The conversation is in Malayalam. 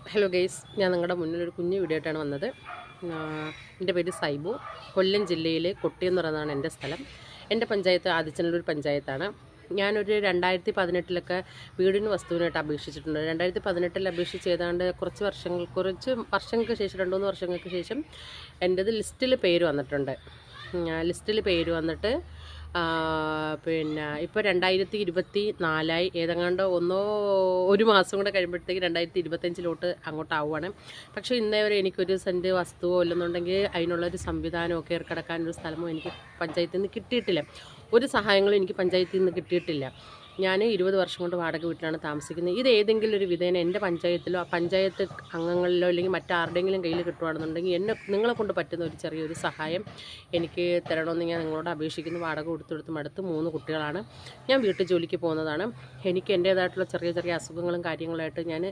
ഹലോ ഗെയ്സ്, ഞാൻ നിങ്ങളുടെ മുന്നിൽ ഒരു കുഞ്ഞു വീഡിയോ ആയിട്ടാണ് വന്നത്. എൻ്റെ പേര് സൈബു. കൊല്ലം ജില്ലയിലെ കൊട്ടി എന്ന് പറയുന്നതാണ് എൻ്റെ സ്ഥലം. എൻ്റെ പഞ്ചായത്ത് ആദിച്ചനല്ലൂർ പഞ്ചായത്താണ്. ഞാനൊരു 2018 വീടിന് വസ്തുവിനായിട്ട് അപേക്ഷിച്ചിട്ടുണ്ട്. 2018 അപേക്ഷിച്ച് ഏതാണ്ട് കുറച്ച് വർഷങ്ങൾക്ക് ശേഷം 2-3 വർഷങ്ങൾക്ക് ശേഷം എൻ്റേത് ലിസ്റ്റിൽ പേര് വന്നിട്ടുണ്ട്. ലിസ്റ്റിൽ പേര് വന്നിട്ട് പിന്നെ ഇപ്പോൾ 2024 ഏതെങ്ങാണ്ട് ഒരു മാസം കൂടെ കഴിയുമ്പോഴത്തേക്ക് 2025 അങ്ങോട്ടാവുകയാണ്. പക്ഷേ ഇന്നേ വരെ എനിക്കൊരു സെൻറ്റ് വസ്തുവോ ഇല്ലെന്നുണ്ടെങ്കിൽ അതിനുള്ളൊരു സംവിധാനമൊക്കെ ഏർക്കിടക്കാനൊരു സ്ഥലമോ എനിക്ക് പഞ്ചായത്തിൽ നിന്ന് കിട്ടിയിട്ടില്ല. ഒരു സഹായങ്ങളും എനിക്ക് പഞ്ചായത്തിൽ നിന്ന് കിട്ടിയിട്ടില്ല. ഞാൻ 20 വർഷം കൊണ്ട് വാടക വീട്ടിലാണ് താമസിക്കുന്നത്. ഇത് ഏതെങ്കിലും ഒരു വിധേന എൻ്റെ പഞ്ചായത്തിലോ പഞ്ചായത്ത് അംഗങ്ങളിലോ അല്ലെങ്കിൽ മറ്റാരുടെയെങ്കിലും കയ്യിൽ കിട്ടുകയാണെന്നുണ്ടെങ്കിൽ നിങ്ങളെ കൊണ്ട് പറ്റുന്ന ഒരു ചെറിയൊരു സഹായം എനിക്ക് തരണമെന്ന് ഞാൻ നിങ്ങളോട് അപേക്ഷിക്കുന്നു. വാടക കൊടുത്തെടുത്ത് മടുത്ത് 3 കുട്ടികളാണ്. ഞാൻ വീട്ടു ജോലിക്ക് പോകുന്നതാണ്. എനിക്ക് എൻ്റേതായിട്ടുള്ള ചെറിയ ചെറിയ അസുഖങ്ങളും കാര്യങ്ങളായിട്ട് ഞാൻ